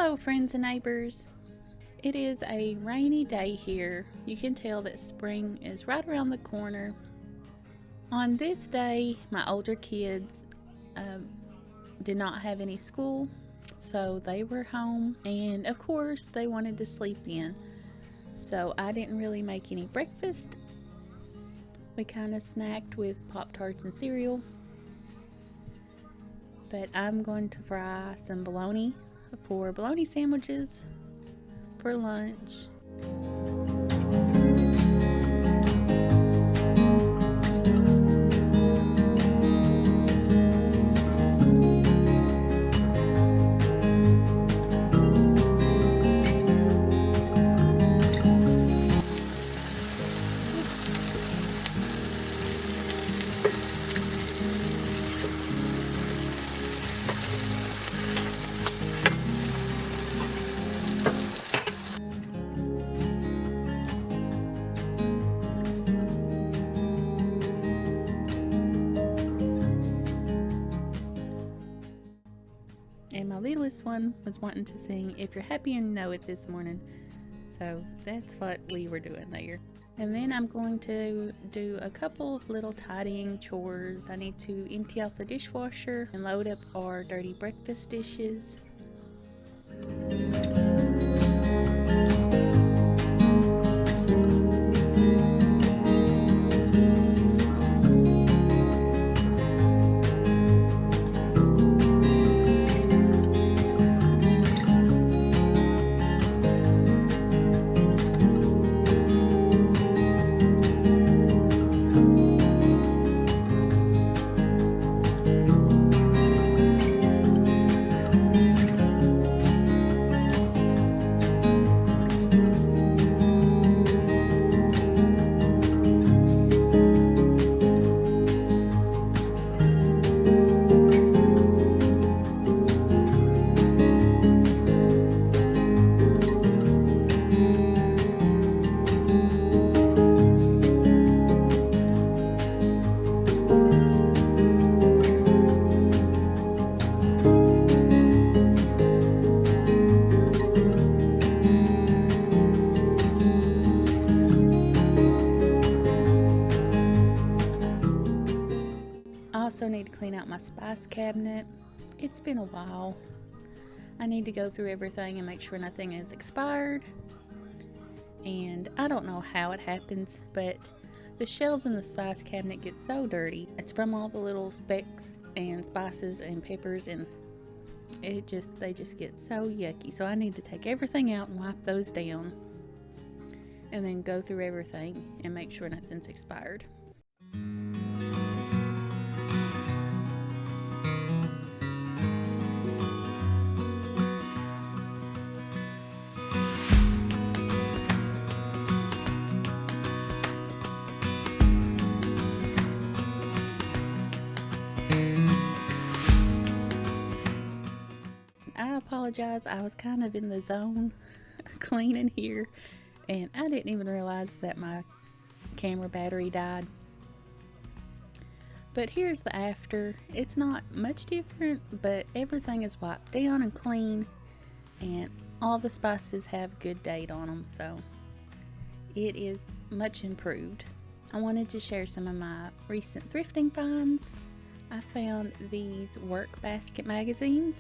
Hello friends and neighbors. It is a rainy day here. You can tell that spring is right around the corner. On this day, my older kids did not have any school, so they were home, and of course they wanted to sleep in. So I didn't really make any breakfast. We kind of snacked with Pop-Tarts and cereal. But I'm going to fry some bologna for bologna sandwiches for lunch. And my littlest one was wanting to sing "If You're Happy and Know It" this morning. So that's what we were doing there. And then I'm going to do a couple of little tidying chores. I need to empty out the dishwasher and load up our dirty breakfast dishes. I also need to clean out my spice cabinet. It's been a while. I need to go through everything and make sure nothing is expired. And I don't know how it happens, but the shelves in the spice cabinet get so dirty. It's from all the little specks and spices and peppers, and they just get so yucky. So I need to take everything out and wipe those down, and then go through everything and make sure nothing's expired. I apologize, I was kind of in the zone cleaning here, and I didn't even realize that my camera battery died. But here's the after. It's not much different, but everything is wiped down and clean, and all the spices have good date on them, so it is much improved. I wanted to share some of my recent thrifting finds. I found these work basket magazines.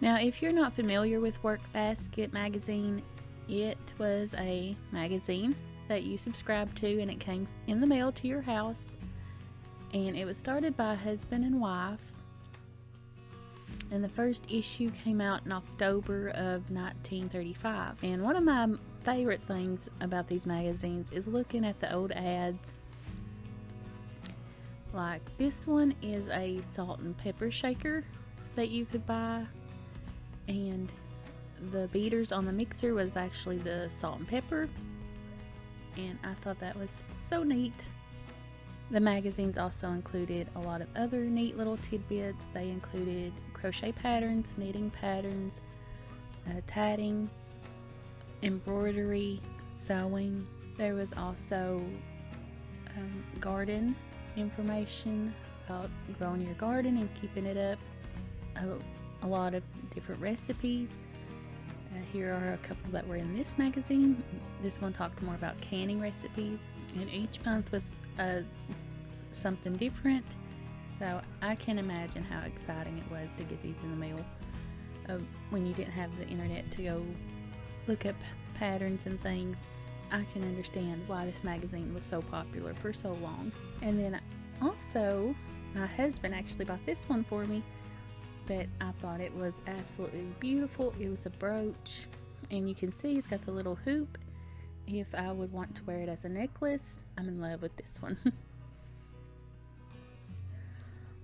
Now, if you're not familiar with Work Basket magazine, it was a magazine that you subscribed to, and it came in the mail to your house. And it was started by a husband and wife. And the first issue came out in October of 1935. And one of my favorite things about these magazines is looking at the old ads. Like this one is a salt and pepper shaker that you could buy. And the beaters on the mixer was actually the salt and pepper, and I thought that was so neat. The magazines also included a lot of other neat little tidbits. They included crochet patterns, knitting patterns, tatting, embroidery, sewing. There was also garden information about growing your garden and keeping it up. a lot of different recipes. Here are a couple that were in this magazine. This one talked more about canning recipes, and each month was something different. So I can imagine how exciting it was to get these in the mail when you didn't have the internet to go look up patterns and things. I can understand why this magazine was so popular for so long. And then also, my husband actually bought this one for me, but I thought it was absolutely beautiful. It was a brooch, and you can see it's got the little hoop. If I would want to wear it as a necklace, I'm in love with this one.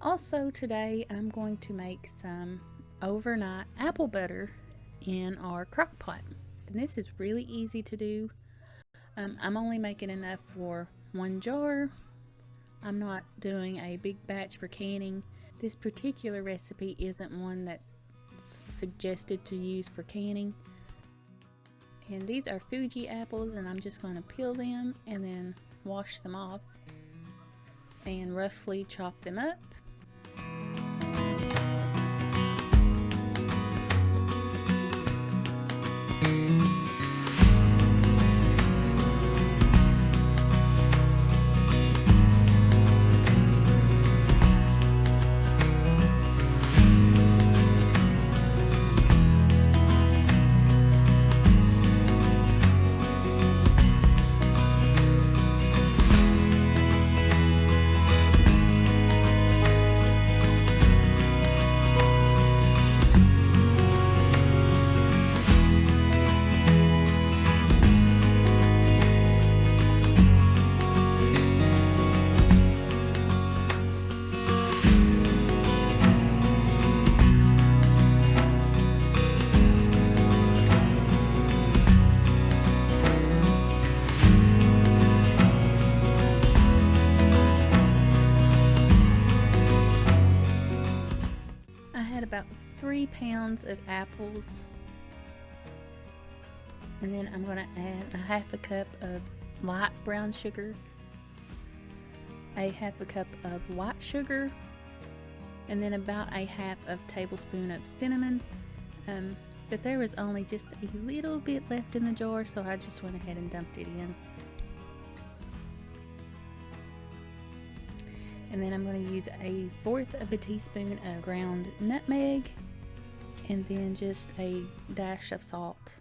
Also today I'm going to make some overnight apple butter in our crock pot. And this is really easy to do. I'm only making enough for one jar. I'm not doing a big batch for canning. This particular recipe isn't one that's suggested to use for canning. And these are Fuji apples, and I'm just going to peel them and then wash them off and roughly chop them up. About 3 pounds of apples, and then I'm going to add a half a cup of light brown sugar, a half a cup of white sugar, and then about a half of tablespoon of cinnamon. But there was only just a little bit left in the jar, so I just went ahead and dumped it in. And then I'm going to use a 1/4 of a teaspoon of ground nutmeg, and then just a dash of salt.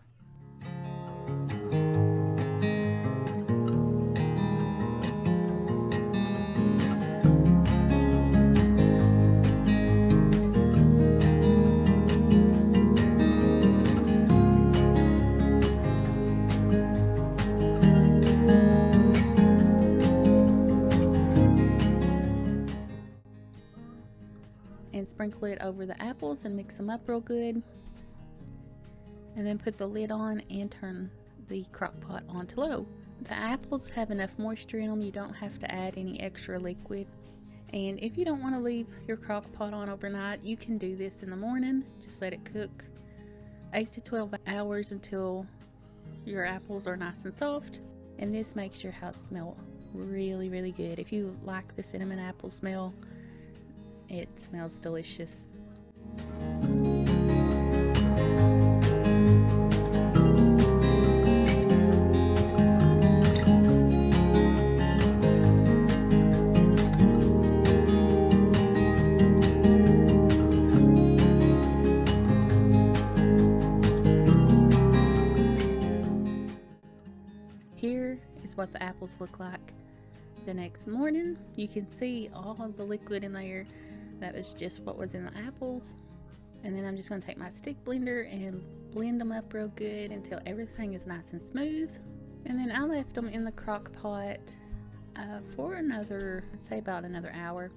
And sprinkle it over the apples and mix them up real good, and then put the lid on and turn the crock pot on to low. The apples have enough moisture in them, you don't have to add any extra liquid. And if you don't want to leave your crock pot on overnight, you can do this in the morning. Just let it cook 8 to 12 hours until your apples are nice and soft, and this makes your house smell really, really good. If you like the cinnamon apple smell, it smells delicious. Here is what the apples look like the next morning. You can see all of the liquid in there. That was just what was in the apples. And then I'm just going to take my stick blender and blend them up real good until everything is nice and smooth. And then I left them in the crock pot for another, I'd say about another hour,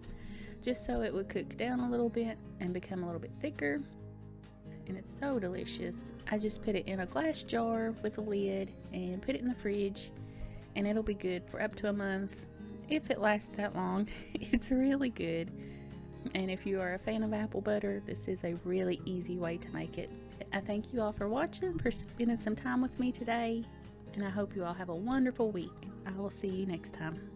just so it would cook down a little bit and become a little bit thicker. And it's so delicious. I just put it in a glass jar with a lid and put it in the fridge, and it'll be good for up to a month if it lasts that long. It's really good. And if you are a fan of apple butter, this is a really easy way to make it. I thank you all for watching, for spending some time with me today, and I hope you all have a wonderful week. I will see you next time.